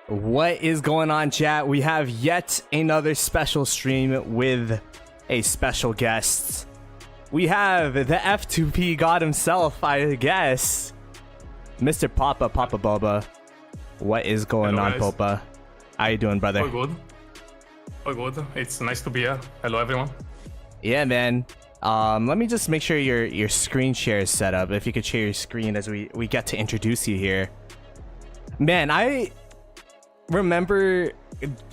What is going on, chat? We have yet another special stream with a special guest. We have the F2P god himself, I guess, Mr. PoppaBobba. What is going on, Poppa? How you doing, brother? All good. All good. It's nice to be here. Hello, everyone. Yeah, man. Let me just make sure your screen share is set up. If you could share your screen as we get to introduce you here. Man, I remember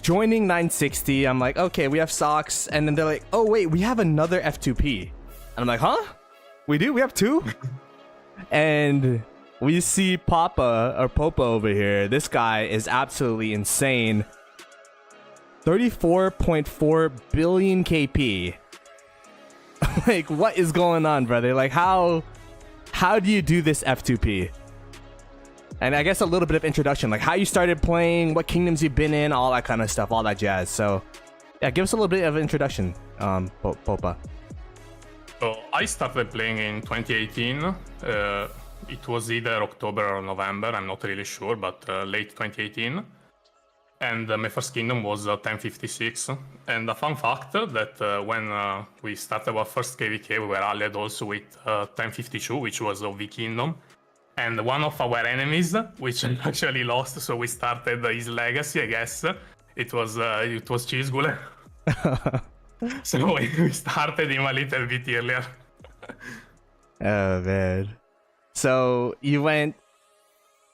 joining 960. I'm like, okay, we have socks, and then they're like, oh wait, we have another F2P. And I'm like, huh? We do? We have two? And we see Poppa over here. This guy is absolutely insane. 34.4 billion KP. Like, what is going on, brother? Like, how do you do this F2P? And I guess a little bit of introduction, like how you started playing, what kingdoms you've been in, all that kind of stuff, all that jazz. So, yeah, give us a little bit of introduction, Poppa. So I started playing in 2018. It was either October or November, I'm not really sure, but late 2018. And my first kingdom was 1056. And a fun fact that when we started our first KVK, we were allied also with 1052, which was of the kingdom. And one of our enemies, which actually lost, so we started his legacy, I guess. It was Cheesegule. So we started him a little bit earlier. Oh man. So you went.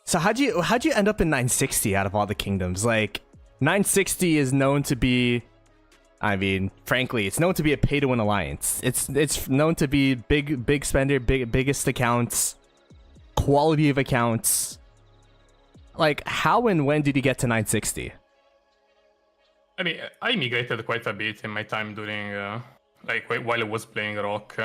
So how'd you end up in 960 out of all the kingdoms? Like 960 is known to be, I mean, frankly, it's known to be a pay-to-win alliance. It's known to be big spender, biggest accounts, quality of accounts. Like, how and when did you get to 960? I mean, I migrated quite a bit in my time during, while I was playing Rock.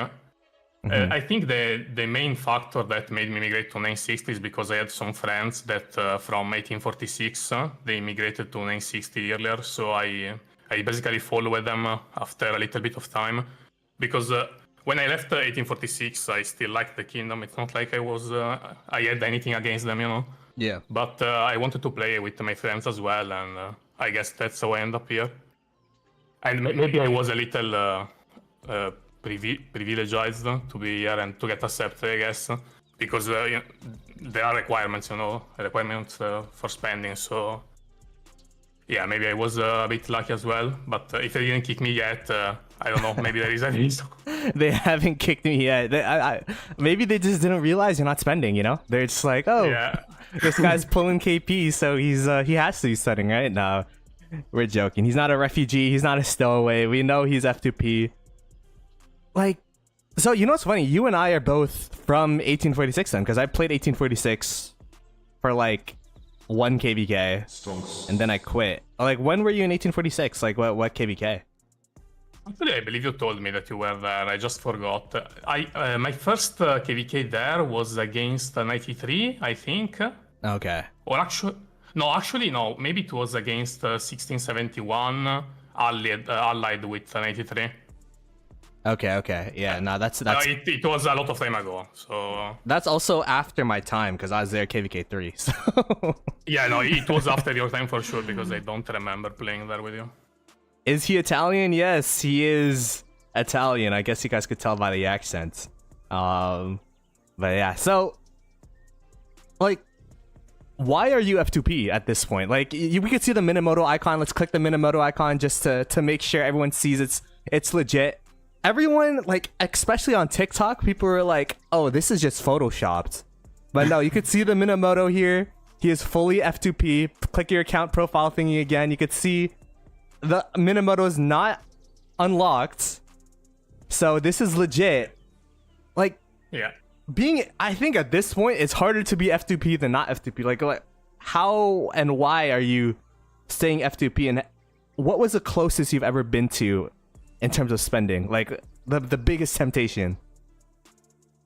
I think the main factor that made me migrate to 960 is because I had some friends that from 1846, they migrated to 960 earlier. So I basically followed them after a little bit of time. Because when I left 1846, I still liked the kingdom. It's not like I had anything against them, you know? Yeah. But I wanted to play with my friends as well, and I guess that's how I end up here. And maybe I was a little privileged to be here and to get accepted, I guess, because there are requirements, for spending. So yeah, maybe I was a bit lucky as well. But if they didn't kick me yet, I don't know. Maybe there is a reason. They haven't kicked me yet. Maybe they just didn't realize you're not spending. You know, they're just like, oh, yeah. This guy's pulling KP, so he has to be studying, right? No, we're joking. He's not a refugee. He's not a stowaway. We know he's F2P. Like, so you know what's funny? You and I are both from 1846 then, because I played 1846 for like 1 KVK, and then I quit. Like, when were you in 1846? Like, what KVK? Actually, I believe you told me that you were there. I just forgot. My first KVK there was against 93, I think. Okay. Or actually, no. Maybe it was against 1671, allied with 93. Okay. Yeah, no, that's... It was a lot of time ago, so... That's also after my time, because I was there KVK 3, so... Yeah, no, it was after your time for sure, because I don't remember playing there with you. Is he Italian? Yes, he is Italian. I guess you guys could tell by the accent. But yeah, so... Like, why are you F2P at this point? Like, we could see the Minamoto icon. Let's click the Minamoto icon just to make sure everyone sees it's legit. Everyone, like, especially on TikTok, people are like, oh, this is just photoshopped. But no, you could see the Minamoto here. He is fully F2P. Click your account profile thingy again. You could see the Minamoto is not unlocked. So this is legit. Like, yeah. I think at this point, it's harder to be F2P than not F2P. Like, how and why are you staying F2P? And what was the closest you've ever been to in terms of spending? Like, the biggest temptation?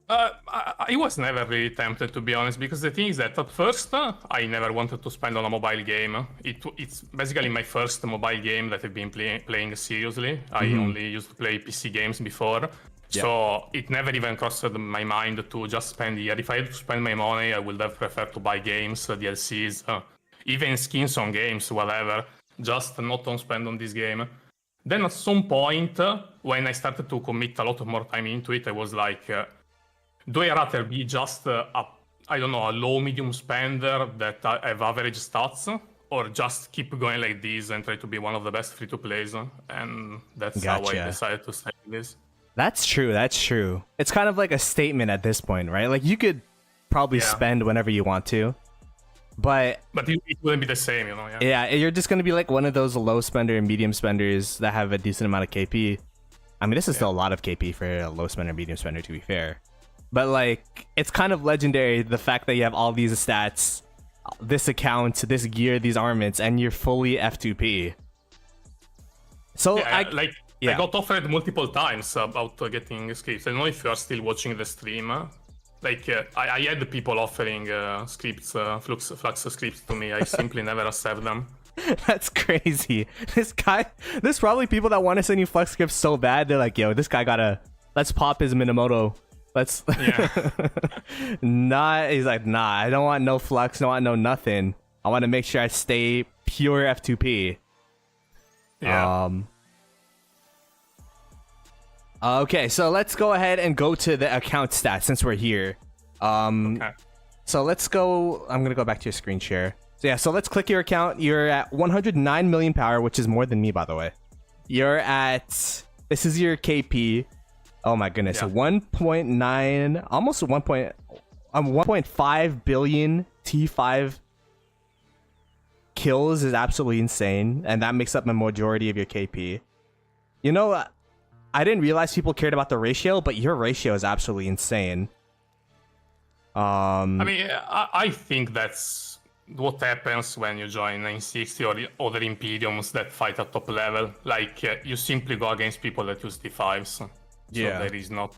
I was never really tempted, to be honest, because the thing is that at first, I never wanted to spend on a mobile game. It's basically my first mobile game that I've been playing seriously. I only used to play PC games before. Yeah. So it never even crossed my mind to just spend here. If I had to spend my money, I would have preferred to buy games, DLCs, even skins on games, whatever, just not on spend on this game. Then at some point, when I started to commit a lot more time into it, I was like, do I rather be just I don't know, a low medium spender that have average stats, or just keep going like this and try to be one of the best free to plays? And that's how I decided to stay with this. That's true. That's true. It's kind of like a statement at this point, right? Like you could probably spend whenever you want to, but it wouldn't be the same, you know. Yeah, you're just gonna be like one of those low spender and medium spenders that have a decent amount of KP. I mean, this is still a lot of KP for a low spender, medium spender, to be fair. But like, it's kind of legendary the fact that you have all these stats, this account, this gear, these armaments, and you're fully F2P. So I got offered multiple times about getting scripts. I don't know if you are still watching the stream. I had people offering scripts, Flux scripts to me. I simply never accept them. That's crazy. There's probably people that want to send you Flux scripts so bad. They're like, yo, this guy let's pop his Minamoto. Let's he's like, nah, I don't want no Flux, don't want no nothing. I want to make sure I stay pure F2P. Yeah. Okay, so let's go ahead and go to the account stats since we're here. Okay. So let's go. I'm gonna go back to your screen share. So yeah, so let's click your account. You're at 109 million power, which is more than me, by the way. You're at, this is your KP. Oh my goodness, 1.9, almost 1.5 billion T5 kills is absolutely insane, and that makes up the majority of your KP. You know, I didn't realize people cared about the ratio, but your ratio is absolutely insane. I mean, I think that's what happens when you join 960 or other Imperiums that fight at top level. Like, you simply go against people that use T5s. So there is not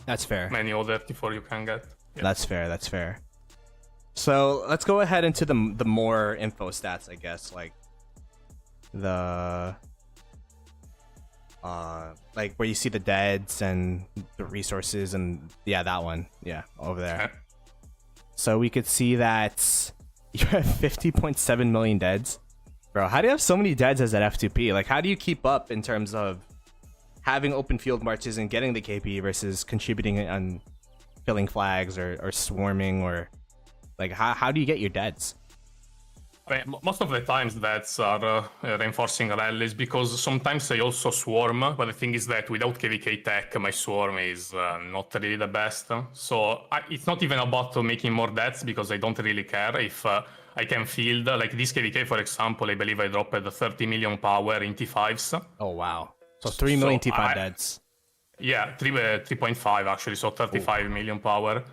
that's fair. Many other T4 you can get. Yeah. That's fair, that's fair. So let's go ahead into the more info stats, I guess. Like the like where you see the deads and the resources, and that one, over there. Okay. So we could see that you have 50.7 million deads. Bro, how do you have so many deads as an F2P? Like, how do you keep up in terms of having open field marches and getting the KP versus contributing on filling flags or swarming, or like how do you get your deads? I mean, most of the times that's are reinforcing rallies, because sometimes I also swarm, but the thing is that without KVK tech, my swarm is not really the best. So it's not even about making more deaths, because I don't really care if I can field. Like this KVK, for example, I believe I dropped 30 million power in T5s. Oh, wow. So 3 million T5 deads. Yeah, 3.5 actually, so 35 million power.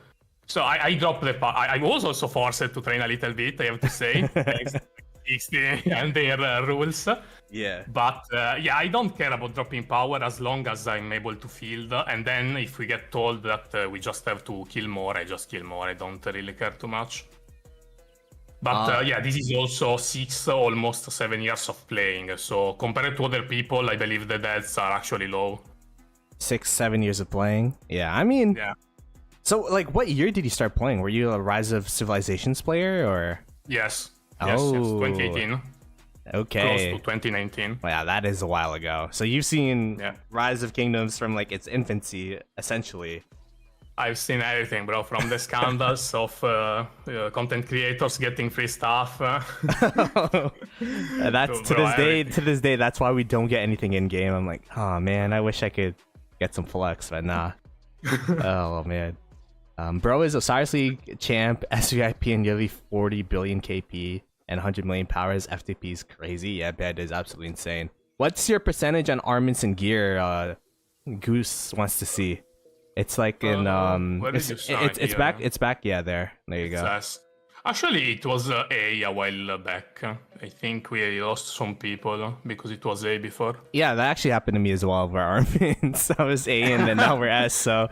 So I dropped the power. I was also forced to train a little bit, I have to say, thanks to 60 and their rules. Yeah. But I don't care about dropping power as long as I'm able to field. And then if we get told that we just have to kill more, I just kill more. I don't really care too much. But this is also 6, almost 7 years of playing. So compared to other people, I believe the deaths are actually low. 6-7 years of playing? Yeah, I mean... Yeah. So, like, what year did you start playing? Were you a Rise of Civilizations player, or...? Yes. Oh. Yes, 2018. Okay. Close to 2019. Well, yeah, that is a while ago. So you've seen Rise of Kingdoms from, like, its infancy, essentially. I've seen everything, bro, from the scandals of content creators getting free stuff. That's to this day, that's why we don't get anything in-game. I'm like, oh, man, I wish I could get some flux, but nah. Oh, man. Bro is Osiris League champ, SVIP, and nearly 40 billion KP and 100 million powers. FTP is crazy. Yeah, bed is absolutely insane. What's your percentage on armaments and gear? Goose wants to see. It's like in it's back. It's back. Yeah, there you go. Actually, it was A while back. I think we lost some people because it was A before. Yeah, that actually happened to me as well. Where armaments, I was A and then now we're S. So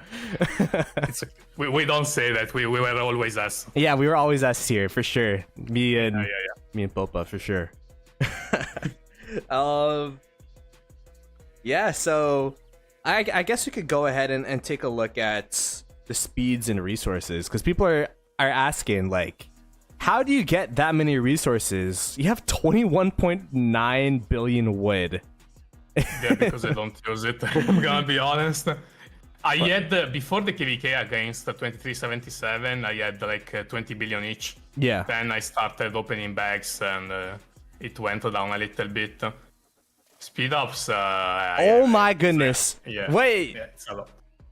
we don't say that. We were always S. Yeah, we were always S here for sure. Me and Poppa for sure. Yeah. So I guess we could go ahead and take a look at the speeds and resources, because people are asking, like, how do you get that many resources? You have 21.9 billion wood. Yeah, because I don't use it. I'm gonna be honest. I had before the KVK against 2377, I had like 20 billion each. Yeah. Then I started opening bags and it went down a little bit. Speed ups. Oh my goodness. Yeah. Wait. Yeah, it's a lot.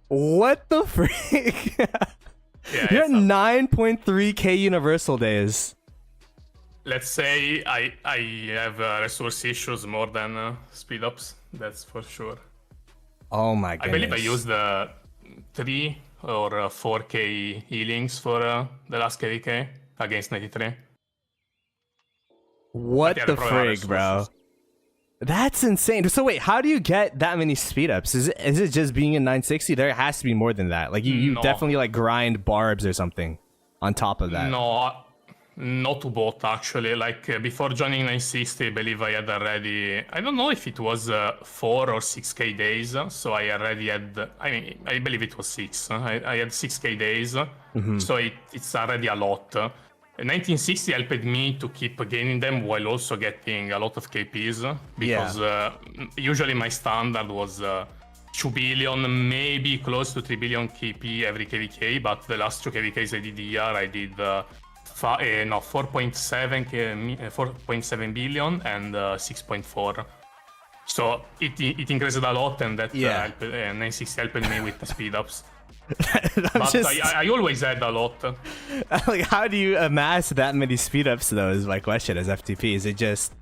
What the freak? Yeah, You're at 9.3k universal days. Let's say I have resource issues more than speed ups. That's for sure. Oh my goodness. I believe I used 3 or 4k healings for the last KVK against 93. What the frig, bro? That's insane. So wait, how do you get that many speed ups? Is it just being in 960? There has to be more than that. Like you No. definitely like grind barbs or something on top of that. No, not to bot actually. Like before joining 960, I believe I had already. I don't know if it was 4 or 6k days. So I already had. I mean, I believe it was 6. I had 6k days. So it's already a lot. 1960 helped me to keep gaining them while also getting a lot of KPs because usually my standard was 2 billion, maybe close to 3 billion KP every KVK, but the last 2 KVKs I did here, I did 4.7 billion and 6.4. So it increased a lot, and that helped, 960 helped me with the speed ups. But I always had a lot. Like, how do you amass that many speed ups though? Is my question as FTP. Is it just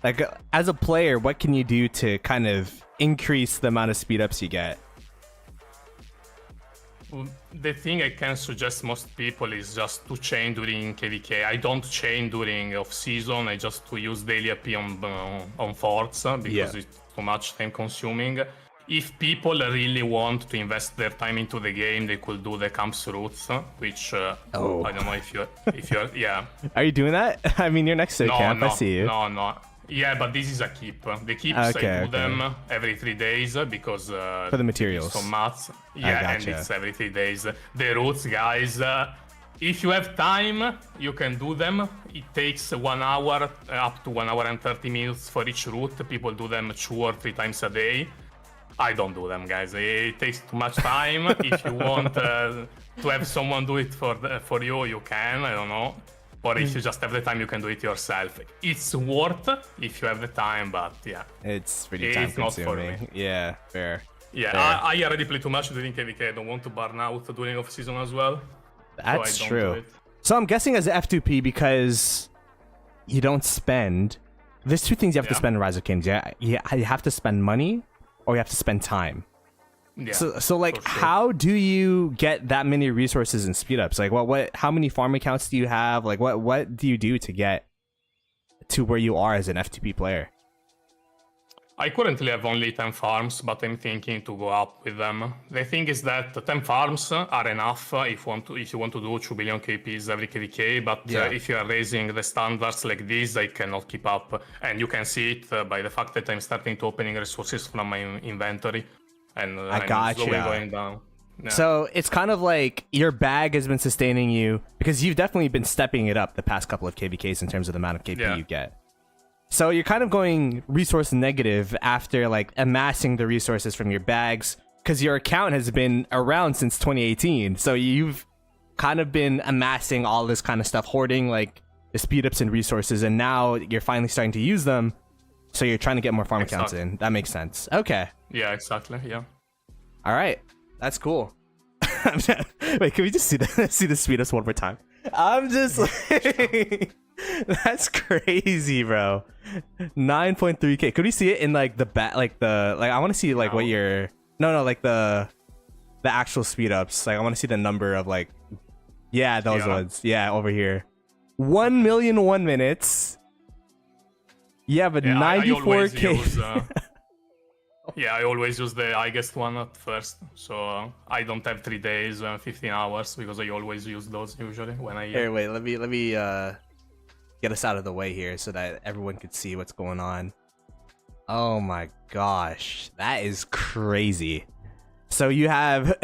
like as a player, what can you do to kind of increase the amount of speed ups you get? The thing I can suggest most people is just to chain during KVK. I don't chain during off season. I just to use daily AP on forts because it's too much time consuming. If people really want to invest their time into the game, they could do the camps routes, which I don't know if you're yeah. Are you doing that? I mean, you're next to a camp. I see you. No. Yeah, but this is a keep. The keeps I do them every 3 days because for the materials. So much. Yeah, and it's every 3 days. The routes, guys. If you have time, you can do them. It takes 1 hour, up to 1 hour and 30 minutes for each route. People do them 2 or 3 times a day. I don't do them, guys. It takes too much time. If you want to have someone do it for you, you can. I don't know. Or if you just have the time, you can do it yourself. It's worth if you have the time, but yeah. It's pretty time consuming. Not for me. Yeah, fair. Yeah, fair. I already play too much during KVK. I don't want to burn out during off season as well. That's true. So I'm guessing as F2P, because you don't spend. There's 2 things you have to spend in Rise of Kings. Yeah, you have to spend money, or you have to spend time. Yeah, so like, how do you get that many resources and speed ups? Like, how many farm accounts do you have? Like, what do you do to get to where you are as an F2P player? I currently have only 10 farms, but I'm thinking to go up with them. The thing is that 10 farms are enough if you want to do 2 billion KPs every KVK, but if you are raising the standards like this, I cannot keep up. And you can see it by the fact that I'm starting to opening resources from my inventory. And I'm slowly going down. Yeah. So it's kind of like your bag has been sustaining you, because you've definitely been stepping it up the past couple of KVKs in terms of the amount of KP you get. So you're kind of going resource negative after like amassing the resources from your bags, because your account has been around since 2018. So you've kind of been amassing all this kind of stuff, hoarding like the speed ups and resources, and now you're finally starting to use them. So you're trying to get more farm accounts in. That makes sense. Okay. Yeah, exactly. Yeah. All right. That's cool. Wait, can we just see the speed ups one more time? I'm just like, that's crazy, bro. 9.3k. Could we see it in like the I want to see like what your like the actual speed ups. Like I want to see the number of like those ones. Yeah, over here. 1,000,001 minutes. Yeah, but 94k. I always use the highest one at first, so I don't have 3 days and 15 hours because I always use those usually when I. Here, wait. Let me get us out of the way here so that everyone could see what's going on. Oh my gosh, that is crazy. So you have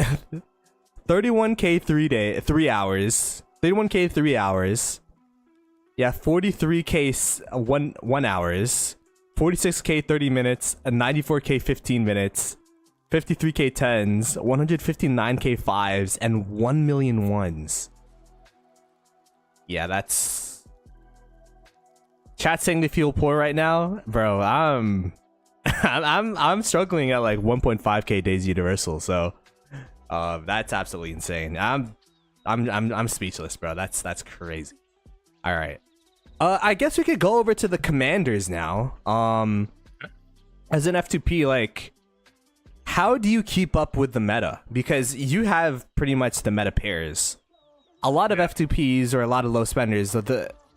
31k 3 hours, 31k 3 hours, Yeah, 43K 1 hours, 46K 30 minutes, 94K 15 minutes, 53K 10s, 159K 5s, and 1 million ones. Yeah, that's... Chat saying they feel poor right now, bro. I'm struggling at like 1.5K days universal, so that's absolutely insane. I'm speechless, bro. That's crazy. All right. I guess we could go over to the commanders now. As an F2P, like, how do you keep up with the meta? Because you have pretty much the meta pairs. A lot of F2Ps or a lot of low spenders.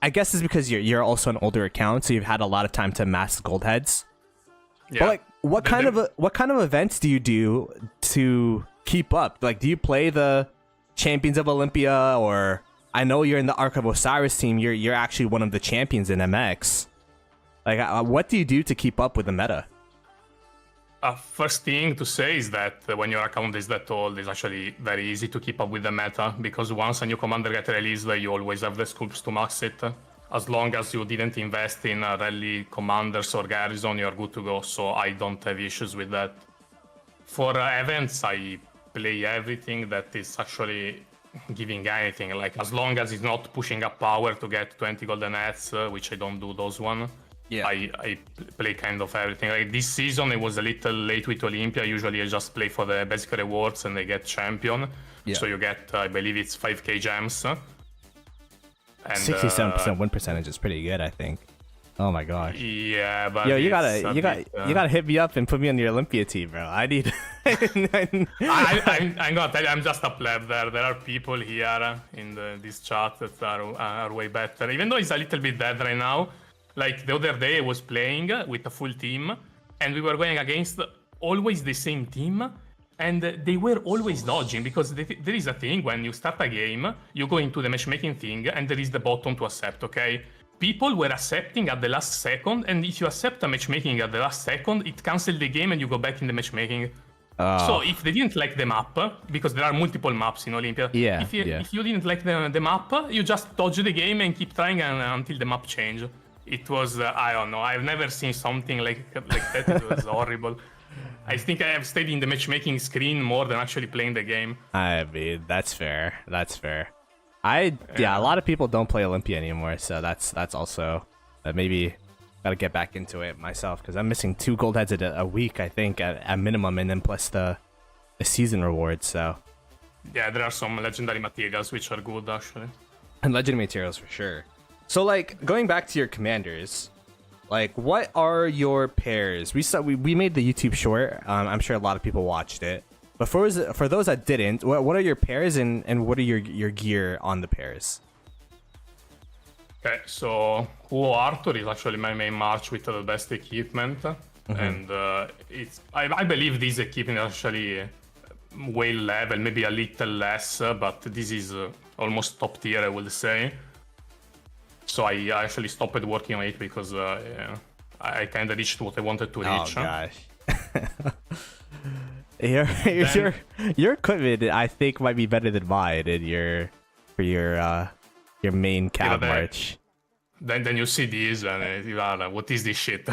I guess it's because you're also an older account, so you've had a lot of time to amass gold heads. Yeah. But like, what kind of events do you do to keep up? Like, do you play the Champions of Olympia, or I know you're in the Ark of Osiris team. You're actually one of the champions in MX. Like, what do you do to keep up with the meta? First thing to say is that when your account is that old, it's actually very easy to keep up with the meta, because once a new commander gets released, you always have the scoops to max it. As long as you didn't invest in rally commanders or garrison, you're good to go, so I don't have issues with that. For events, I play everything that is actually giving anything, like as long as it's not pushing up power to get 20 golden heads, which I don't do those one. Yeah, I play kind of everything. Like this season, it was a little late with Olympia. Usually, I just play for the basic rewards and they get champion. Yeah. So you get, I believe it's 5k gems. And 67% win percentage is pretty good, I think. Oh my gosh. Yeah, but yo, you gotta hit me up and put me on your Olympia team, bro. I need. I'm gonna tell you, I'm just a pleb there. There are people here in this chat that are way better. Even though it's a little bit dead right now. Like the other day, I was playing with a full team, and we were going against always the same team, and they were always dodging, because there is a thing when you start a game, you go into the matchmaking thing, and there is the button to accept, okay? People were accepting at the last second, and if you accept a matchmaking at the last second, it cancels the game and you go back in the matchmaking. So if they didn't like the map, because there are multiple maps in Olympia, if you didn't like the map, you just dodge the game and keep trying until the map changes. It was, I don't know, I've never seen something like that. It was horrible. I think I have stayed in the matchmaking screen more than actually playing the game. I mean, that's fair. That's fair. A lot of people don't play Olympia anymore, so that's also maybe gotta get back into it myself, because I'm missing 2 gold heads a week, I think, at minimum, and then plus the season rewards. So yeah, there are some legendary materials which are good actually, and legendary materials for sure. So, like, going back to your commanders, like, what are your pairs? We made the YouTube short. I'm sure a lot of people watched it. But for those that didn't, what are your pairs, and what are your gear on the pairs? Okay, so Huo Arthur is actually my main march with the best equipment. And I believe this equipment is actually whale level, maybe a little less, but this is almost top tier, I would say. So I actually stopped working on it because I kind of reached what I wanted to reach. Oh gosh. Your equipment, I think, might be better than mine for your main cab march. Then you see this and you are like, what is this shit?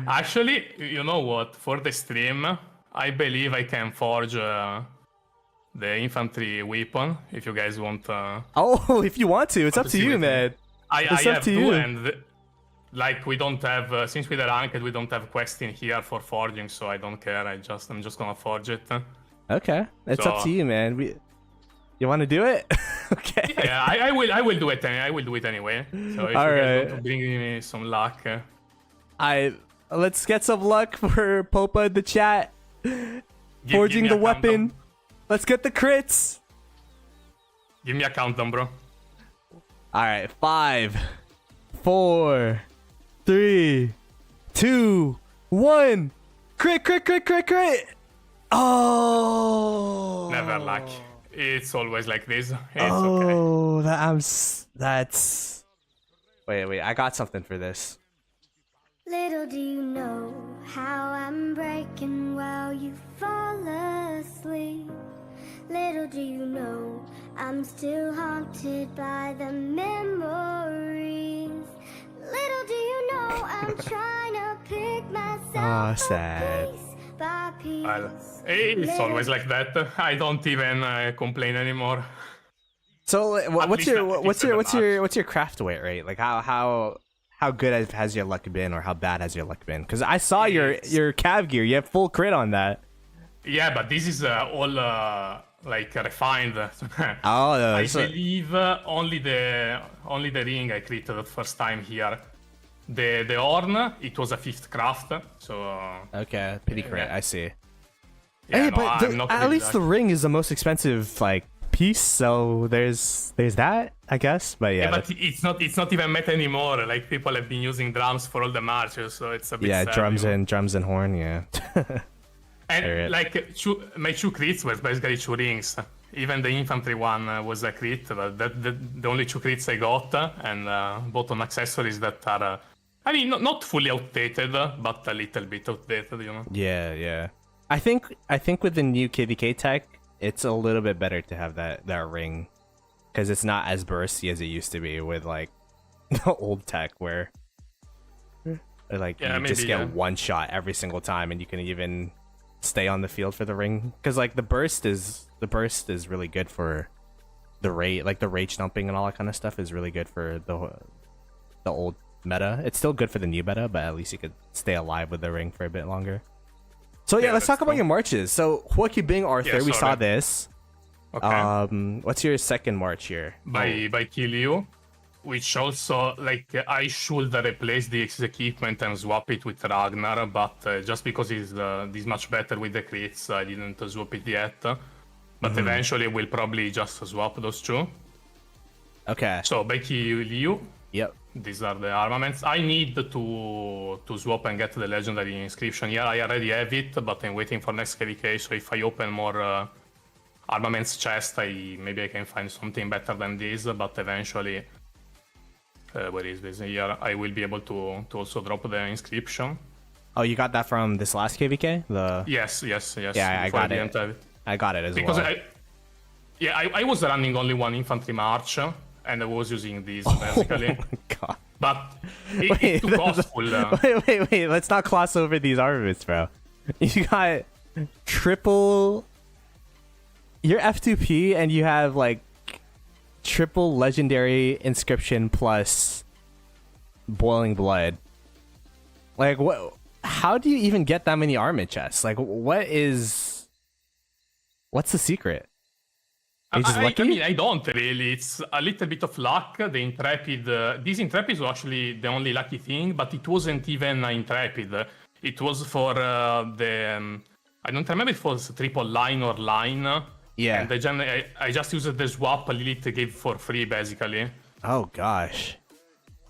Actually, you know what? For the stream, I believe I can forge the infantry weapon, if you guys want. Oh, if you want to, it's up to you, man. I have to, and like we don't have, since we're ranked, we don't have quests in here for forging, so I don't care. I'm just gonna forge it. Okay, it's up to you, man. You want to do it? Okay. Yeah, I will do it. I will do it anyway. So if you guys want to bring me some luck, let's get some luck for Poppa in the chat. Forging the weapon. Let's get the crits. Give me a countdown, bro. All right, 5, 4, 3, 2, 1. Crit. Oh. Never luck. It's always like this. It's okay. That's. Wait. I got something for this. Little do you know how I'm breaking while you fall asleep. Little do you know, I'm still haunted by the memories. Little do you know, I'm trying to pick myself Aw, up sad. piece by piece. Well, it's always like that. I don't even complain anymore. So what's least your at what's the your match. what's your craft weight rate? Like how good has your luck been, or how bad has your luck been? Because I saw your cav gear. You have full crit on that. Yeah, but this is all like refined. Oh, I so- believe only the ring I created the first time here. The horn, it was a 5th craft, so okay, pity crit. Yeah. I see. yeah, Hey, no, but I'm not at really least the lucky. ring is the most expensive like piece. So there's that, I guess. But yeah, Yeah, but it's not even meta anymore. Like people have been using drums for all the marches, so it's a bit sad, drums you know? and horn. Yeah. And Alright. like my 2 crits were basically 2 rings. Even the infantry one was a crit, but the only 2 crits I got, and both on accessories that are, I mean, not fully outdated, but a little bit outdated, you know. Yeah. I think with the new KVK tech, it's a little bit better to have that ring, because it's not as bursty as it used to be with like the old tech where like Yeah, you just maybe, get yeah. one shot every single time, and you can even stay on the field for the ring, because like the burst is really good for the rate, like the rage dumping and all that kind of stuff is really good for the old meta. It's still good for the new meta, but at least you could stay alive with the ring for a bit longer. So yeah, Yeah, let's that's talk about cool. your marches. So Huoki Bing Arthur, Yeah, we saw sorry. this. Okay. What's your second march here? by Kill You, which also, like, I should replace the equipment and swap it with Ragnar, but just because he's this much better with the crits, I didn't swap it yet. But eventually we'll probably just swap those 2. Okay. So by Kill You, Yep. these are the armaments. I need to swap and get the legendary inscription. Yeah, I already have it, but I'm waiting for next KVK, so if I open more armaments chest, maybe I can find something better than this, but eventually, where is this? Here, I will be able to also drop the inscription. Oh, you got that from this last KVK? The Yes. Yeah, I before got didn't it. have it. I got it as Because well. I was running only 1 infantry march, and I was using this basically. Oh my god. But it's too costful. Wait. Let's not gloss over these armaments, bro. You got triple. You're F2P, and you have like triple legendary inscription plus boiling blood. Like what? How do you even get that many armament chests? Like what's the secret? Are you just lucky? I mean, I don't really. It's a little bit of luck. The Intrepid, this Intrepid was actually the only lucky thing, but it wasn't even an Intrepid. It was for the, I don't remember if it was triple line or line. Yeah. And I just used the swap Lilith gave for free, basically. Oh gosh.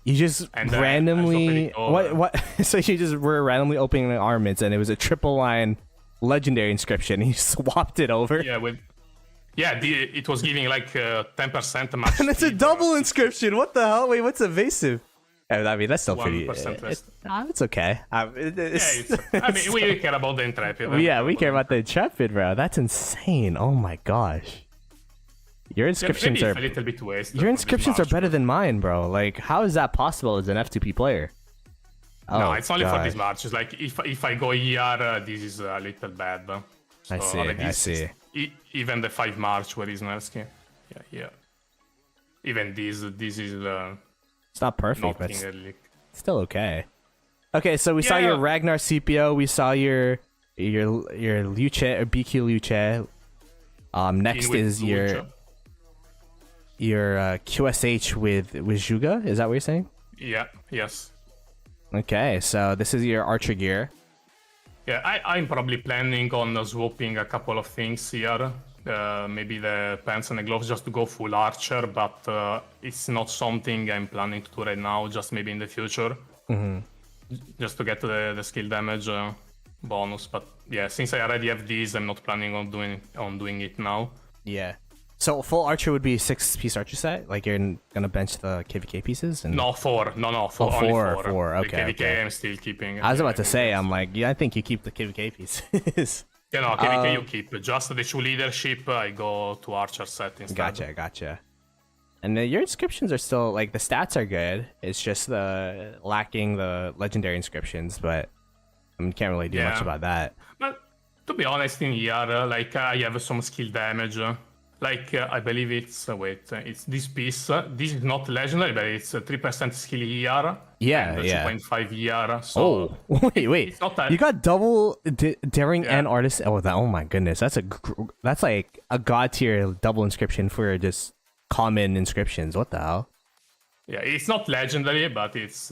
You just And, I randomly swapped it over. what? So you just were randomly opening the armaments, and it was a triple line legendary inscription. And you swapped it over, It was giving like 10% max. and it's a speed. double inscription. What the hell? Wait, what's evasive? I mean, that's still pretty. 1% less. It's okay. I mean, we care about the Intrepid. Yeah, we care about the intrepid, bro. That's insane. Oh my gosh. Your inscriptions maybe are it's a little bit wasted. your for this inscriptions are match, better but- than mine, bro. Like, how is that possible as an F2P player? No, Oh, it's only for gosh. this match. It's like if I go here, this is a little bad. So I see, already I see. Even the 5 March where is Nevsky. Yeah. Even this is It's not perfect, but nothing really. still okay. Okay, so we saw Yeah. your Ragnar CPO. We saw your Luce or BQ Luce. Next In with is Lucha. your QSH with Juga. Is that what you're saying? Yeah. Yes. Okay, so this is your Archer gear. Yeah. I'm probably planning on swapping a couple of things here. Maybe the pants and the gloves just to go full archer, but it's not something I'm planning to do right now. Just maybe in the future, just to get the skill damage bonus. But yeah, since I already have these, I'm not planning on doing it now. Yeah. So full Archer would be 6-piece Archer set. Like you're gonna bench the KVK pieces. And... No, 4. No, 4. Oh, Only four, 4. four, The okay, KVK okay. I'm still keeping. I was about to say, I'm I'm like, yeah, I think you keep the KVK pieces. You know, KVK you keep. Just the two leadership, I go to archer set instead. Gotcha. And your inscriptions are still like the stats are good. It's just the lacking the legendary inscriptions, but I mean, can't really do much about that. But to be honest, in here, like I have some skill damage. I believe it's it's this piece. This is not legendary, but it's 3% skill here. Yeah, and yeah. 2.5 here. So wait. It's not that, You got double daring and artist. Oh my goodness, that's like a god tier double inscription for just common inscriptions. What the hell? Yeah, it's not legendary, but it's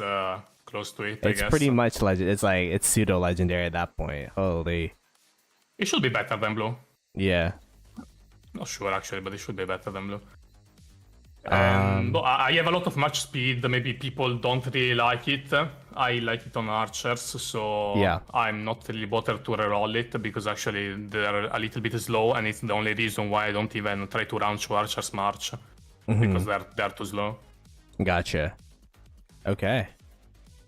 close to it. I It's guess. pretty much legend. It's like it's pseudo legendary at that point. Holy. It should be better than blue. Yeah. Not sure actually, but it should be better than blue. But I have a lot of match speed. Maybe people don't really like it. I like it on archers, so yeah. I'm not really bothered to reroll it because actually they're a little bit slow, and it's the only reason why I don't even try to run to archers march because they're too slow. Gotcha. Okay.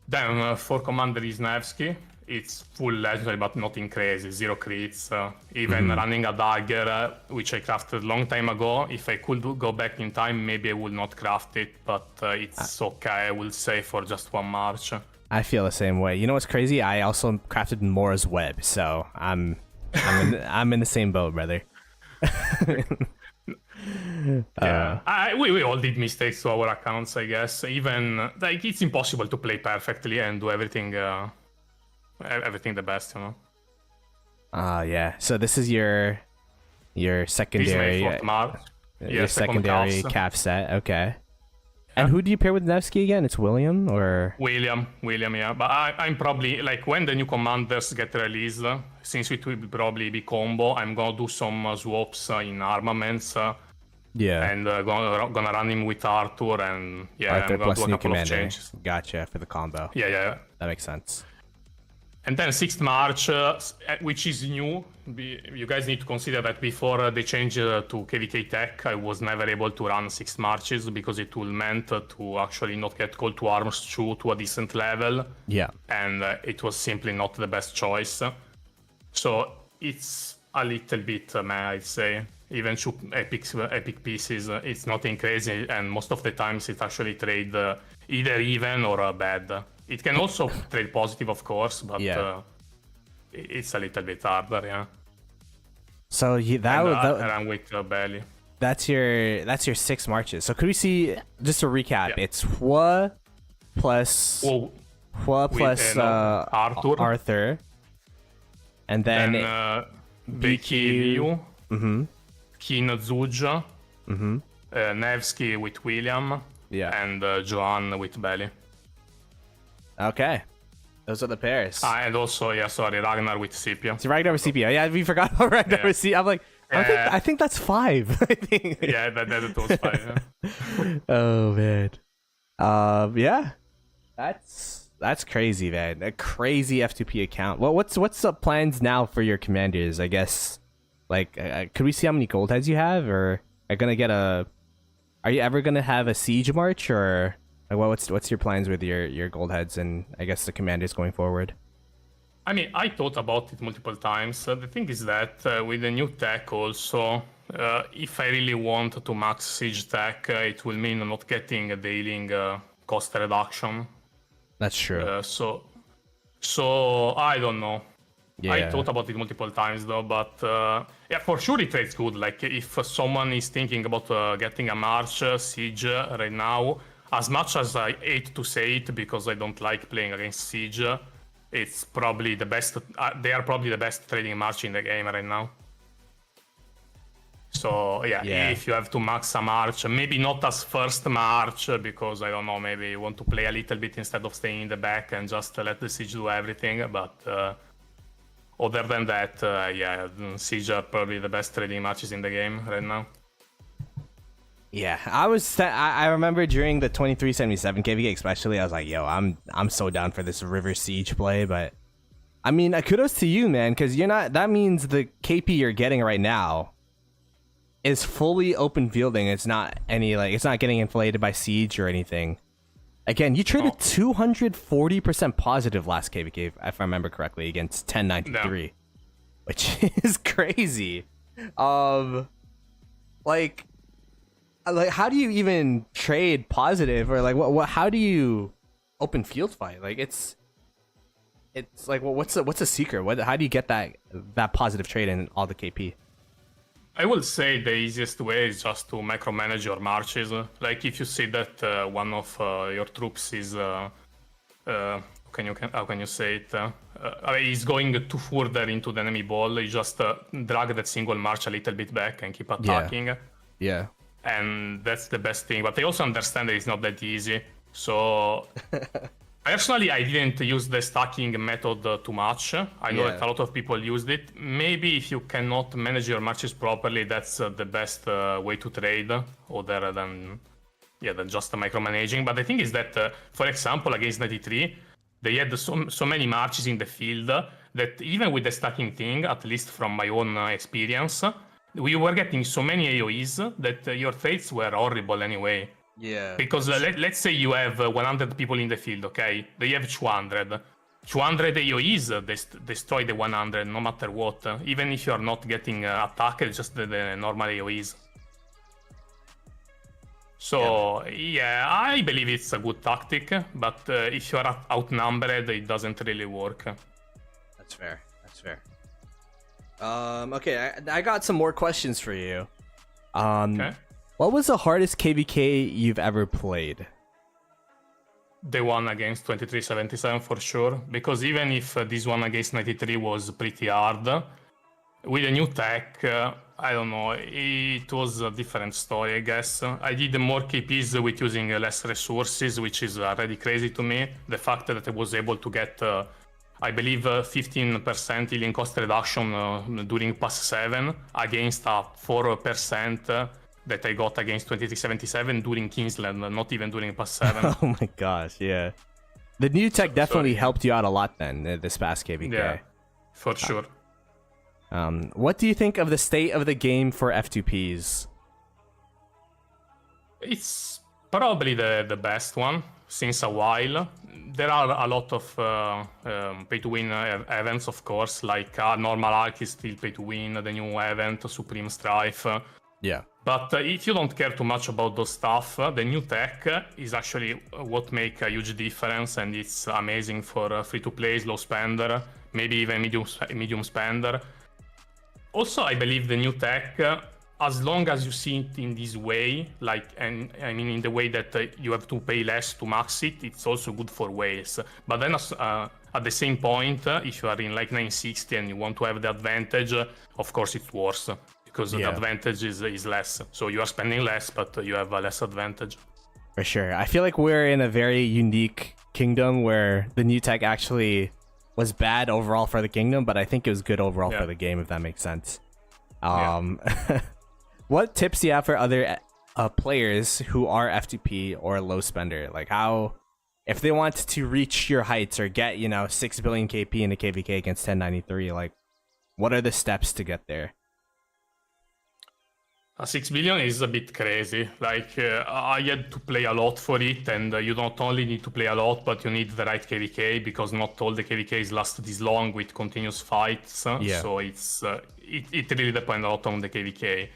Then for commander is Nevsky. It's full legendary, but nothing crazy. 0 crits. Even running a dagger, which I crafted a long time ago. If I could go back in time, maybe I would not craft it, but it's okay, I will say, for just one march. I feel the same way. You know what's crazy? I also crafted Mora's web, so I'm in the same boat, brother. We all did mistakes to our accounts, I guess. Even like it's impossible to play perfectly and do everything the best, you know. Yeah. So this is your secondary, your secondary calf set. Okay. And who do you pair with Nevsky again? It's William or William, yeah. But I'm probably like when the new commanders get released, since it will probably be combo, I'm gonna do some swaps in armaments. And gonna run him with Arthur, and Arthur I'm gonna plus do a new couple of commander. changes. Gotcha for the combo. Yeah. That makes sense. And then 6th March, which is new. You guys need to consider that before they changed to KVK Tech, I was never able to run 6 Marches because it will meant to actually not get called to arms 2 to a decent level. Yeah. And it was simply not the best choice. So it's a little bit, I'd say. Even 2 epic pieces, it's nothing crazy, and most of the times it actually trade either even or bad. It can also trade positive, of course, but it's a little bit harder, yeah. So I'm with Belly. That's your 6 marches. So could we see, just to recap, it's Hua plus Arthur, and then Becky Liu, Kin Zuja, Nevsky with William, and Joanne with Belly. Okay. Those are the pairs. And also, Ragnar with Scipio. So Ragnar with Scipio. Yeah, we forgot about Ragnar with Scipio. I'm like, I think that's 5. I think. Yeah, that was 5. Yeah. Oh man. Yeah. That's crazy, man. A crazy F2P account. Well, what's the plans now for your commanders? I guess, like, could we see how many gold heads you have, or are you ever gonna have a siege march, or like, what's your plans with your gold heads and I guess the commanders going forward? I mean, I thought about it multiple times. The thing is that with the new tech also, if I really want to max siege tech, it will mean not getting a dealing cost reduction. That's true. So I don't know. Yeah. I thought about it multiple times though, but for sure it trades good. Like if someone is thinking about getting a march siege right now, as much as I hate to say it because I don't like playing against siege, it's probably the best. They are probably the best trading march in the game right now. So if you have to max a march, maybe not as first march because I don't know, maybe you want to play a little bit instead of staying in the back and just let the siege do everything. But other than that, siege are probably the best trading matches in the game right now. Yeah, I remember during the 2377 KVK especially, I was like, yo, I'm so down for this river siege play. But I mean, kudos to you, man, because that means the KP you're getting right now is fully open fielding. It's not it's not getting inflated by siege or anything. Again, you traded 240% positive last KVK, if I remember correctly, against 1093. which is crazy. Like how do you even trade positive, or like what how do you open field fight? Like it's like, well, what's a secret? How do you get that positive trade in all the KP? I will say the easiest way is just to micromanage your marches. Like if you see that one of your troops is how can you say it? Is going too further into the enemy ball, you just drag that single march a little bit back and keep attacking. Yeah. And that's the best thing. But I also understand that it's not that easy. So personally, I didn't use the stacking method too much. I know that a lot of people used it. Maybe if you cannot manage your marches properly, that's the best way to trade, other than just micromanaging. But the thing is that, for example, against 93, they had so many marches in the field that even with the stacking thing, at least from my own experience, we were getting so many AoEs that your trades were horrible anyway. Yeah. Because let's say you have 100 people in the field, okay? They have 200. 200 AoEs destroy the 100 no matter what. Even if you are not getting attacked, just the normal AoEs. So, yeah, I believe it's a good tactic, but if you are outnumbered, it doesn't really work. That's fair. That's fair. Okay, I got some more questions for you. Okay. What was the hardest KVK you've ever played? The one against 2377 for sure, because even if this one against 93 was pretty hard, with a new tech, I don't know, it was a different story, I guess. I did more KPs with using less resources, which is already crazy to me. The fact that I was able to get, I believe, 15% healing cost reduction during pass 7 against a 4% that I got against 2377 during Kingsland, not even during pass 7. Oh my gosh, yeah. The new tech definitely helped you out a lot then, this past KVK. Yeah, for sure. What do you think of the state of the game for F2Ps? It's probably the best one since a while. There are a lot of pay-to-win events, of course, like normal arc is still pay-to-win, the new event, Supreme Strife. Yeah. But if you don't care too much about those stuff, the new tech is actually what makes a huge difference, and it's amazing for free-to-play, low spender, maybe even medium spender. Also, I believe the new tech, as long as you see it in this way, like, and I mean in the way that you have to pay less to max it, it's also good for whales. But then at the same point, if you are in like 960 and you want to have the advantage, of course it's worse, because the advantage is less. So you are spending less, but you have a less advantage. For sure. I feel like we're in a very unique kingdom where the new tech actually was bad overall for the kingdom, but I think it was good overall for the game, if that makes sense. What tips do you have for other players who are F2P or low spender? Like how, if they want to reach your heights or get, 6 billion KP in a KVK against 1093, like what are the steps to get there? 6 billion is a bit crazy. Like, I had to play a lot for it, and you don't only need to play a lot, but you need the right KVK, because not all the KVKs last this long with continuous fights. So it really depends a lot on the KVK.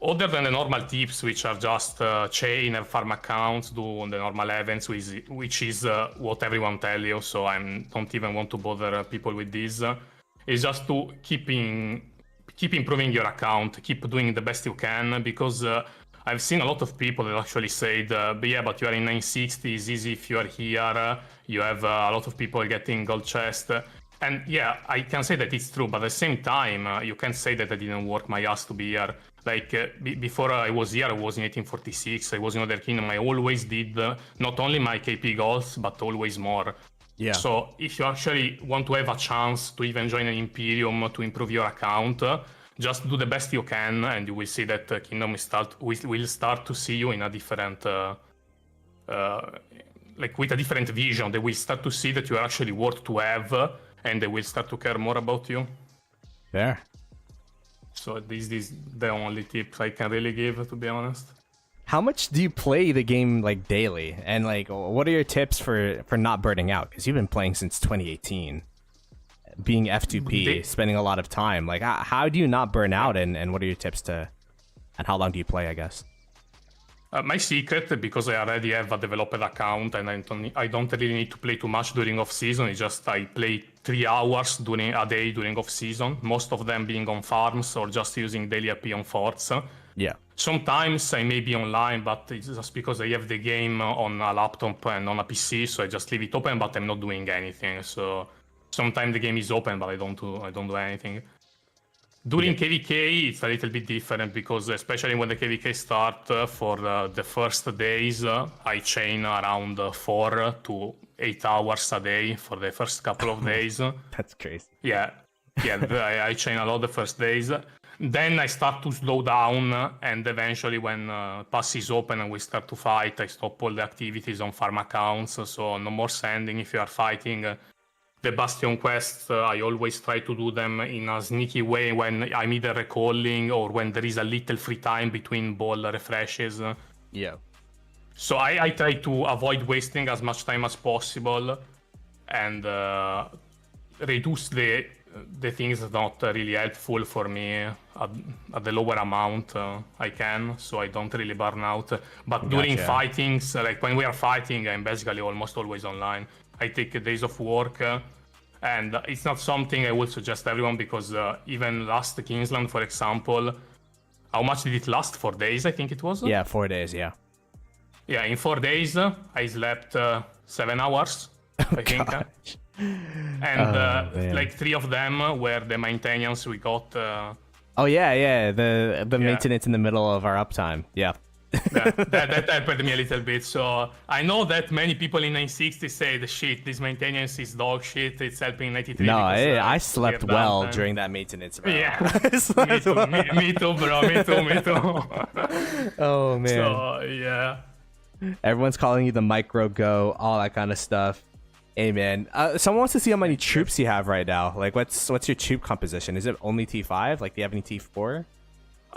Other than the normal tips, which are just chain and farm accounts, do the normal events, which is what everyone tell you, so I don't even want to bother people with this. It's just to keep improving your account, keep doing the best you can, because I've seen a lot of people that actually said, but you are in 960, it's easy if you are here, you have a lot of people getting gold chest. And yeah, I can say that it's true, but at the same time, you can't say that I didn't work my ass to be here. Like, before I was here, I was in 1846, I was in Other Kingdom, I always did not only my KP goals, but always more. Yeah. So if you actually want to have a chance to even join an Imperium to improve your account, just do the best you can, and you will see that Kingdom will start to see you in a different, like with a different vision. They will start to see that you are actually worth to have, and they will start to care more about you. Fair. So this is the only tip I can really give, to be honest. How much do you play the game like daily, and like what are your tips for not burning out? Because you've been playing since 2018. being F2P, spending a lot of time. Like, how do you not burn out, and what are your tips to, and how long do you play, I guess? My secret, because I already have a developer account and I don't really need to play too much during off season, it's just I play 3 hours during a day during off season, most of them being on farms or just using daily AP on forts. Yeah. Sometimes I may be online, but it's just because I have the game on a laptop and on a PC, so I just leave it open, but I'm not doing anything. So sometimes the game is open, but I don't do anything. During KVK, it's a little bit different because especially when the KVK start, for the first days, I chain around 4 to 8 hours a day for the first couple of days. That's crazy. Yeah, I chain a lot the first days. Then I start to slow down, and eventually when pass is open and we start to fight, I stop all the activities on farm accounts, so no more sending if you are fighting. The Bastion quests, I always try to do them in a sneaky way when I'm either recalling or when there is a little free time between ball refreshes. Yeah. So I try to avoid wasting as much time as possible and reduce the things that are not really helpful for me at the lower amount I can, so I don't really burn out. But during fightings, like when we are fighting, I'm basically almost always online. I take days of work, and it's not something I would suggest everyone because even last Kingsland, for example, how much did it last? 4 days, I think it was? Yeah, 4 days, yeah. Yeah, in 4 days, I slept 7 hours, I think. And like 3 of them were the maintenance we got. Oh, yeah, the maintenance in the middle of our uptime, yeah. that helped me a little bit. So I know that many people in 960 say the shit, this maintenance is dog shit, it's helping 93. No, I slept well during that maintenance, bro. Yeah, me too, bro, me too. Oh, man. So, yeah. Everyone's calling you the micro go, all that kind of stuff. Hey, man. Someone wants to see how many troops you have right now. Like, what's your troop composition? Is it only T5? Like, do you have any T4?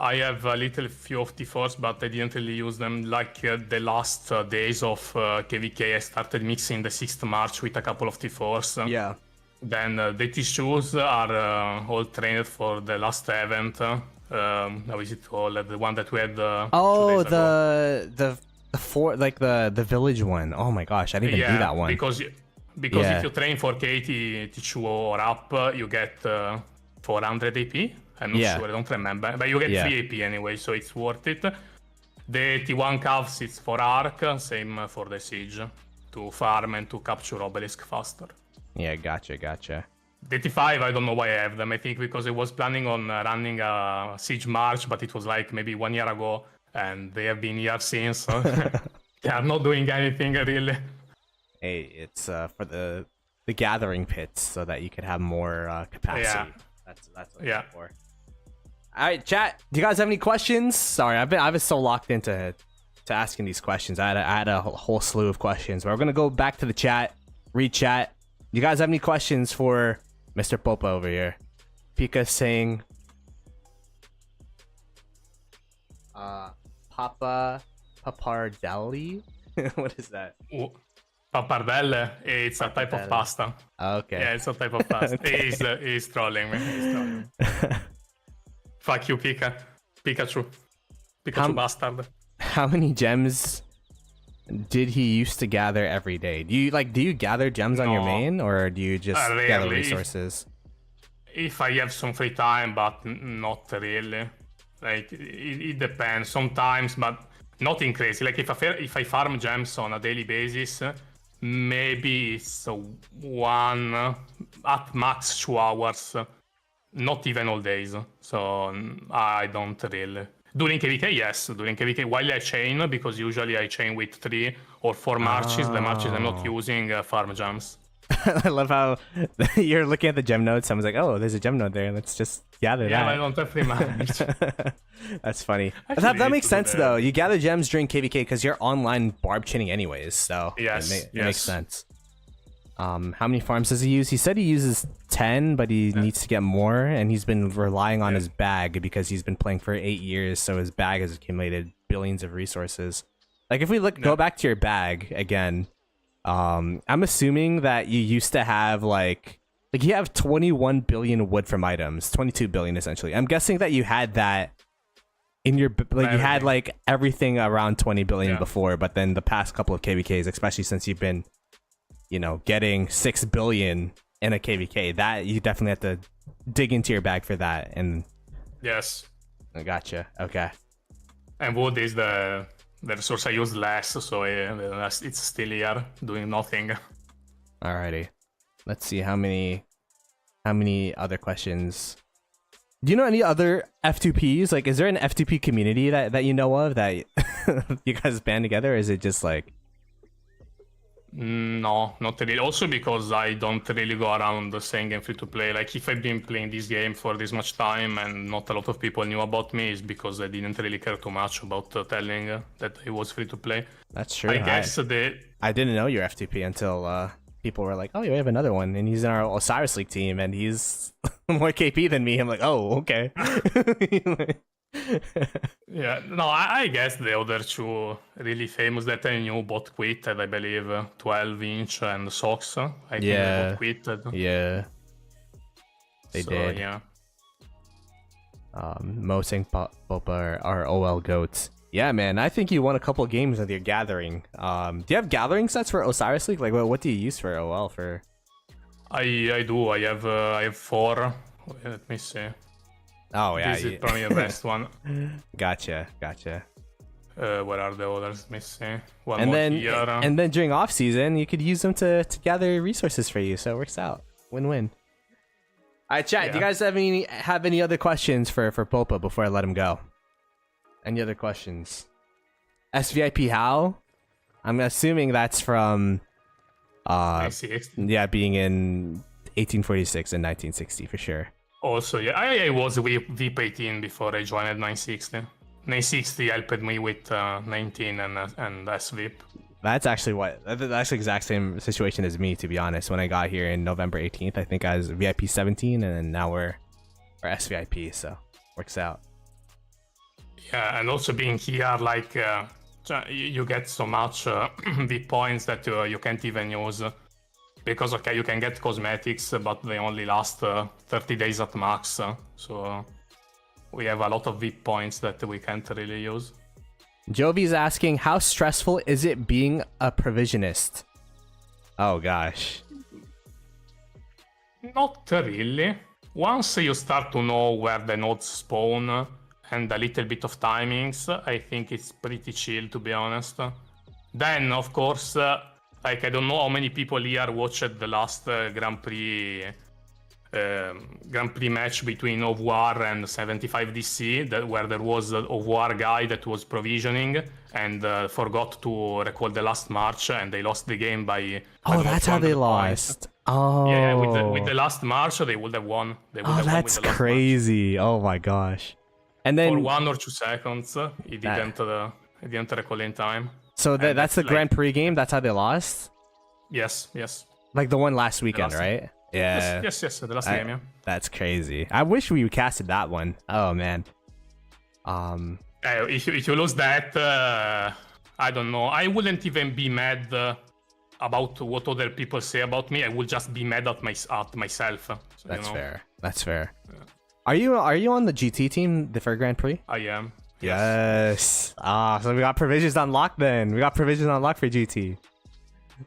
I have a little few of T4s, but I didn't really use them. Like the last days of KVK, I started mixing the 6th March with a couple of T4s. Yeah. Then the T2s are all trained for the last event. How is it called? The one that we had 2 days ago. the village one. Oh my gosh, I didn't even do that one. Because if you train for KT, T2 or up, you get 400 AP. I'm not sure, I don't remember. But you get 3 AP anyway, so it's worth it. The T1 Cavs, it's for Arc, same for the Siege, to farm and to capture Obelisk faster. Yeah, gotcha. The T5, I don't know why I have them. I think because I was planning on running a Siege March, but it was like maybe 1 year ago, and they have been here since. They are not doing anything really. Hey, it's for the gathering pits so that you could have more capacity. Yeah. That's what it's for. All right, chat. Do you guys have any questions? Sorry, I've been so locked into asking these questions. I had a whole slew of questions. But we're gonna go back to the chat, read chat. You guys have any questions for Mr. Poppa over here? Pika saying, pappardelle. What is that? Pappardelle, it's a type of pasta. Okay. Yeah, it's a type of pasta. Okay. He's trolling me. Fuck you, Pikachu bastard. How many gems did he used to gather every day? Do you gather gems on your main, or do you just gather resources? If I have some free time, but not really. Like it depends sometimes, but nothing crazy. Like if I farm gems on a daily basis, maybe it's 1 at max 2 hours. Not even all days, so I don't really. During KVK, yes. During KVK, while I chain, because usually I chain with 3 or 4 marches. The marches I'm not using farm gems. I love how you're looking at the gem nodes. Someone's like, "Oh, there's a gem node there. Let's just gather that." Yeah, I don't have 3 marches. That's funny. That makes sense though. You gather gems during KVK because you're online barb chaining anyways, so it makes sense. How many farms does he use? He said he uses 10, but he needs to get more, and he's been relying on his bag because he's been playing for 8 years, so his bag has accumulated billions of resources. Like, if we go back to your bag again, I'm assuming that you used to have, like, Like you have 21 billion wood from items, 22 billion essentially. I'm guessing that you had that in your like you had like everything around 20 billion before, but then the past couple of KVKs, especially since you've been, you know, getting 6 billion in a KVK, that you definitely have to dig into your bag for that. And yes, I gotcha. Okay. And wood is the resource I use less, so it's still here doing nothing. Alrighty. Let's see how many other questions. Do you know any other F2Ps? Like, is there an F2P community that you know of that you guys band together? Or is it just like... No, not really. Also because I don't really go around saying I'm free to play. Like, if I've been playing this game for this much time and not a lot of people knew about me, it's because I didn't really care too much about telling that I was free to play. That's true. I guess I didn't know you're F2P until people were like, "Oh, you have another one, and he's in our Osiris League team, and he's more KP than me." I'm like, "Oh, okay." Yeah, no, I guess the other two really famous that I knew both quitted, I believe, 12-inch and Sox. I think they both quitted. Yeah. They did. Yeah. Mosing, Poppa are OL goats. Yeah, man, I think you won a couple games with your gathering. Do you have gathering sets for Osiris League? Like, what do you use for OL for? I do. I have 4. Let me see. Oh yeah, this is probably the best one. Gotcha. Where are the others? Let me see. One And more then here. and then during off season, you could use them to gather resources for you, so it works out. Win-win. All right, chat. Do you guys have any other questions for Poppa before I let him go? Any other questions? SVIP how? I'm assuming that's from being in 1846 and 1960 for sure. Also, yeah, I was VIP 18 before I joined 960. 960 helped me with 19 and SVIP. That's actually that's the exact same situation as me, to be honest. When I got here in November 18th, I think I was VIP 17, and then now we're SVIP, so works out. Yeah, and also being here, like, you get so much VIP points that you can't even use. Because, okay, you can get cosmetics, but they only last 30 days at max. So we have a lot of VIP points that we can't really use. Jovi's asking, how stressful is it being a provisionist? Oh, gosh. Not really. Once you start to know where the nodes spawn and a little bit of timings, I think it's pretty chill, to be honest. Then, of course... like, I don't know how many people here watched the last Grand Prix match between Au Revoir and 75DC, where there was an Au Revoir guy that was provisioning and forgot to record the last march, and they lost the game by... Oh, that's how they lost. Oh. Yeah, with the last march, they would have won. That's crazy. Oh my gosh. And then... For 1 or 2 seconds, he didn't recall in time. So that's the Grand Prix game? That's how they lost? Yes. Like the one last weekend, right? Yeah. Yes, the last game, yeah. That's crazy. I wish we casted that one. Oh, man. If you lose that, I don't know. I wouldn't even be mad about what other people say about me. I would just be mad at myself. So, That's fair. Yeah. Are you on the GT team for Grand Prix? I am. Yes. So we got provisions unlocked then. We got provisions unlocked for GT.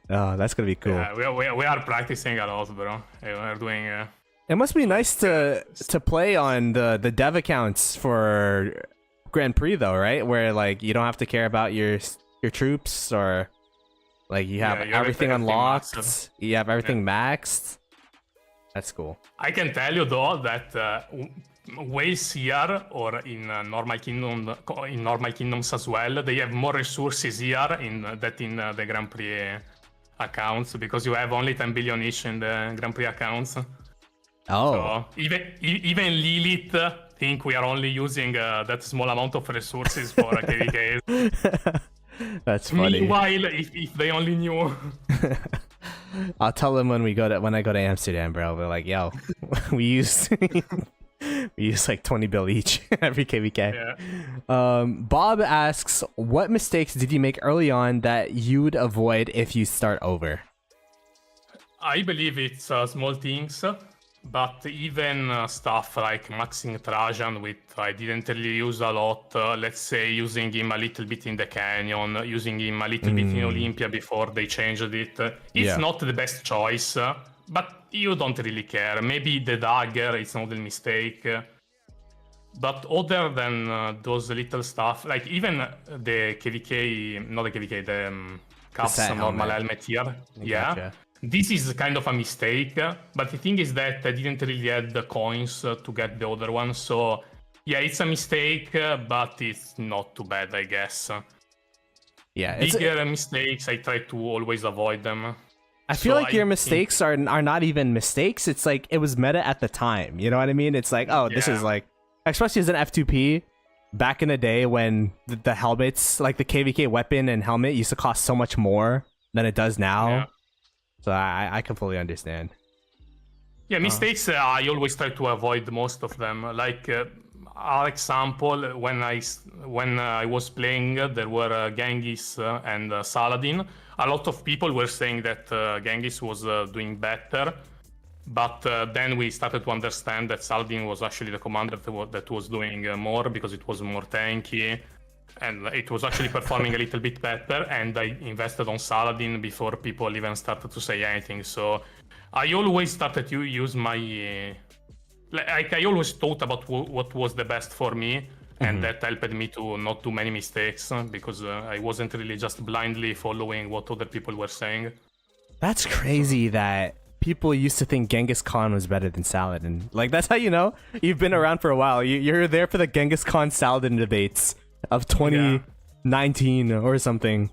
Oh, that's gonna be cool. Yeah, we are practicing a lot, bro. We're doing... It must be nice to play on the dev accounts for Grand Prix though, right? Where like you don't have to care about your troops, or like you have everything unlocked. You have everything maxed. That's cool. I can tell you though that Wales here, or in normal kingdoms as well, they have more resources here than in the Grand Prix accounts, because you have only 10 billion each in the Grand Prix accounts. Oh. So even Lilith think we are only using that small amount of resources for KVKs. That's funny. Meanwhile, if they only knew. I'll tell them when I go to Amsterdam, bro. We're like, yo, we use like 20 bill each every KVK. Yeah. Bob asks, what mistakes did you make early on that you'd avoid if you start over? I believe it's small things, but even stuff like maxing Trajan, which I didn't really use a lot, let's say using him a little bit in the Canyon, using him a little bit in Olympia before they changed it, it's not the best choice, but you don't really care. Maybe the dagger is not a mistake. But other than those little stuff, like even the KVK, not the KVK, the Caps normal helmet here, Gotcha. this is kind of a mistake. But the thing is that I didn't really have the coins to get the other one, so yeah, it's a mistake, but it's not too bad, I guess. Yeah, Bigger mistakes, I try to always avoid them. I feel like your mistakes are not even mistakes. It's like it was meta at the time. You know what I mean? It's like, oh, this is like, especially as an F2P, back in the day when the helmets, like the KVK weapon and helmet, used to cost so much more than it does now. Yeah. So I completely understand. Yeah, mistakes, I always try to avoid most of them. Like, our example, when I was playing, there were Genghis and Saladin. A lot of people were saying that Genghis was doing better, but then we started to understand that Saladin was actually the commander that was doing more because it was more tanky, and it was actually performing a little bit better, and I invested on Saladin before people even started to say anything. So I always started to use my... like I always thought about what was the best for me, and that helped me to not do many mistakes because I wasn't really just blindly following what other people were saying. That's crazy that people used to think Genghis Khan was better than Saladin. Like, that's how you know you've been around for a while. You're there for the Genghis Khan Saladin debates of 2019 or something.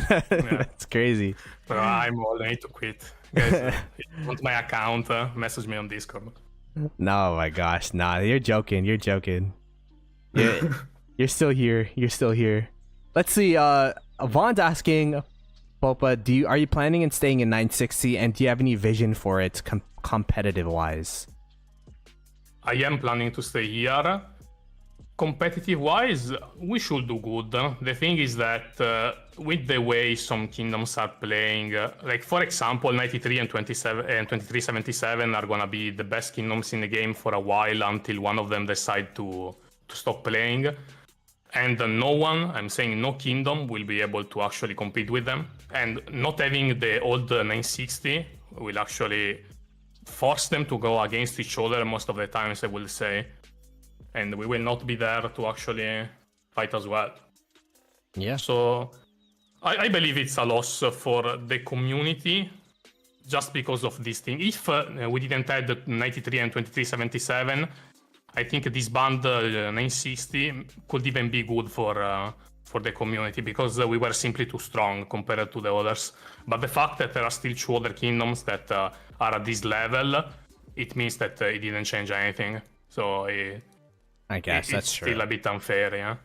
That's crazy. But I'm all ready to quit. Guys, if you want my account, message me on Discord. No, my gosh, nah, you're joking. You're joking. You're still here. You're still here. Let's see. Vaughn's asking, Poppa, are you planning on staying in 960, and do you have any vision for it competitive wise? I am planning to stay here. Competitive wise, we should do good. The thing is that with the way some kingdoms are playing, like for example, 93 and 2377 are gonna be the best kingdoms in the game for a while until one of them decide to stop playing. And no one, I'm saying no kingdom, will be able to actually compete with them. And not having the old 960 will actually force them to go against each other most of the times, I will say. And we will not be there to actually fight as well. Yeah. So I believe it's a loss for the community just because of this thing. If we didn't have the 93 and 2377, I think this band 960 could even be good for the community because we were simply too strong compared to the others. But the fact that there are still two other kingdoms that are at this level, it means that it didn't change anything. So I guess that's true. It's still a bit unfair, yeah.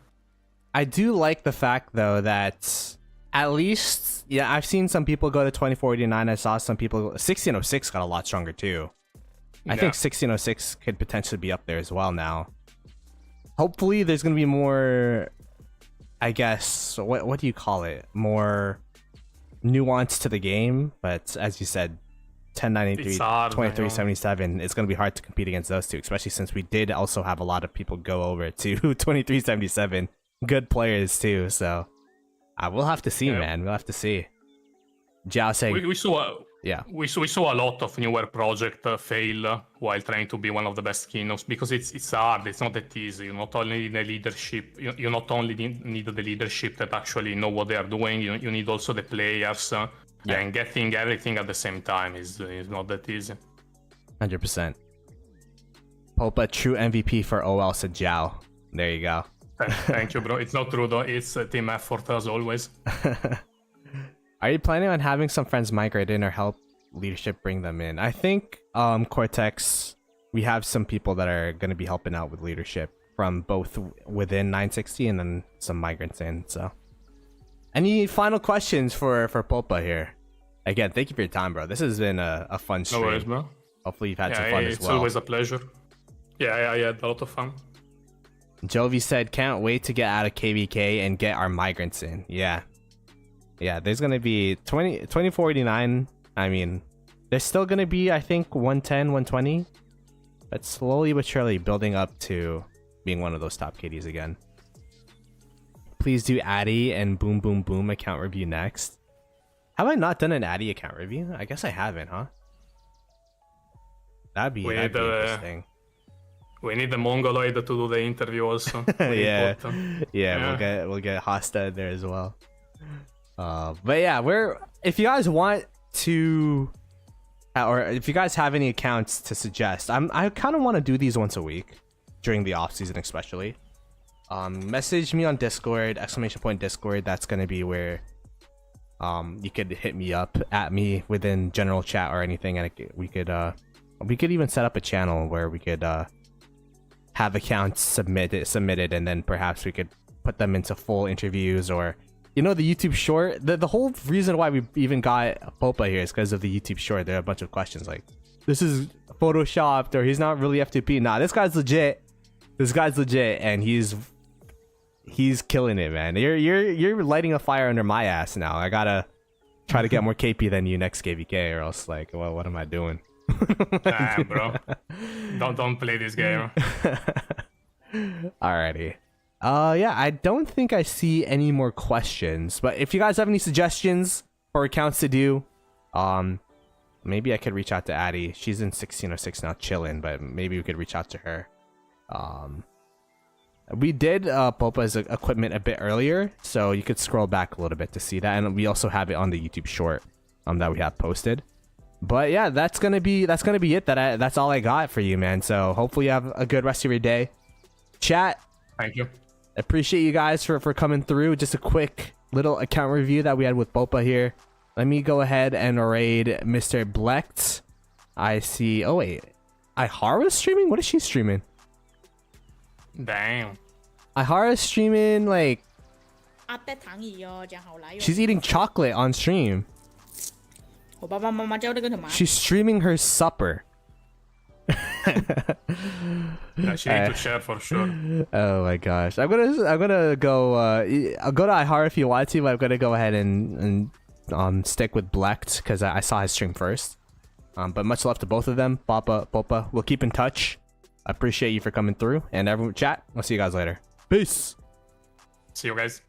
I do like the fact though that at least, yeah, I've seen some people go to 2489. I saw some people 1606 got a lot stronger too. I think 1606 could potentially be up there as well now. Hopefully there's going to be more, I guess, what do you call it? More nuance to the game, but as you said, 1093, 2377, it's going to be hard to compete against those two, especially since we did also have a lot of people go over to 2377. Good players too, so we'll have to see, man. We'll have to see. Jiao saying... We saw a lot of newer projects fail while trying to be one of the best kingdoms because it's hard. It's not that easy. You not only need the leadership. You not only need the leadership that actually know what they are doing. You need also the players. And getting everything at the same time is not that easy. 100%. Poppa, true MVP for OL, said Jiao. There you go. Thank you, bro. It's not true though. It's a team effort as always. Are you planning on having some friends migrate in or help leadership bring them in? I think Cortex, we have some people that are going to be helping out with leadership from both within 960 and then some migrants in. So, any final questions for Poppa here? Again, thank you for your time, bro. This has been a fun stream. No worries, bro. Hopefully you've had some fun as well. It's always a pleasure. Yeah, I had a lot of fun. Jovi said, can't wait to get out of KVK and get our migrants in. Yeah, there's going to be 2489. I mean, There's still gonna be, I think, 110, 120, but slowly but surely building up to being one of those top KDs again. Please do Addy and Boom Boom Boom account review next. Have I not done an Addy account review? I guess I haven't, huh? That'd be interesting. We need the Mongoloid to do the interview also. Yeah, we'll get Hosta in there as well. But yeah, if you guys want to, or if you guys have any accounts to suggest, I kind of want to do these once a week during the off season, especially. Message me on Discord, !Discord. That's gonna be where you could hit me up at me within general chat or anything, and we could even set up a channel where we could have accounts submitted, and then perhaps we could put them into full interviews, or the YouTube short. The whole reason why we even got Poppa here is because of the YouTube short. There are a bunch of questions like, this is photoshopped, or he's not really F2P. Nah, this guy's legit, and he's killing it, man. You're lighting a fire under my ass now. I gotta try to get more KP than you next KVK, or else, like, well, what am I doing? Damn, bro. Don't play this game. Alrighty. Yeah, I don't think I see any more questions, but if you guys have any suggestions for accounts to do, maybe I could reach out to Addy. She's in 1606 now, chilling, but maybe we could reach out to her. We did Poppa's equipment a bit earlier, so you could scroll back a little bit to see that, and we also have it on the YouTube short that we have posted. But yeah, that's gonna be it. That's all I got for you, man. So hopefully you have a good rest of your day. Chat. Thank you. Appreciate you guys for coming through. Just a quick little account review that we had with Poppa here. Let me go ahead and raid Mr. Blecht. I see. Oh wait, Ihara's streaming. What is she streaming? Damn. Ihara's streaming like she's eating chocolate on stream. She's streaming her supper. Yeah, she needs to share for sure. Oh my gosh, I'm gonna go. I'll go to Ihara if you want to, but I'm gonna go ahead and stick with Blecht because I saw his stream first. But much love to both of them, Poppa. We'll keep in touch. I appreciate you for coming through, and everyone, chat. I'll see you guys later. Peace. See you guys.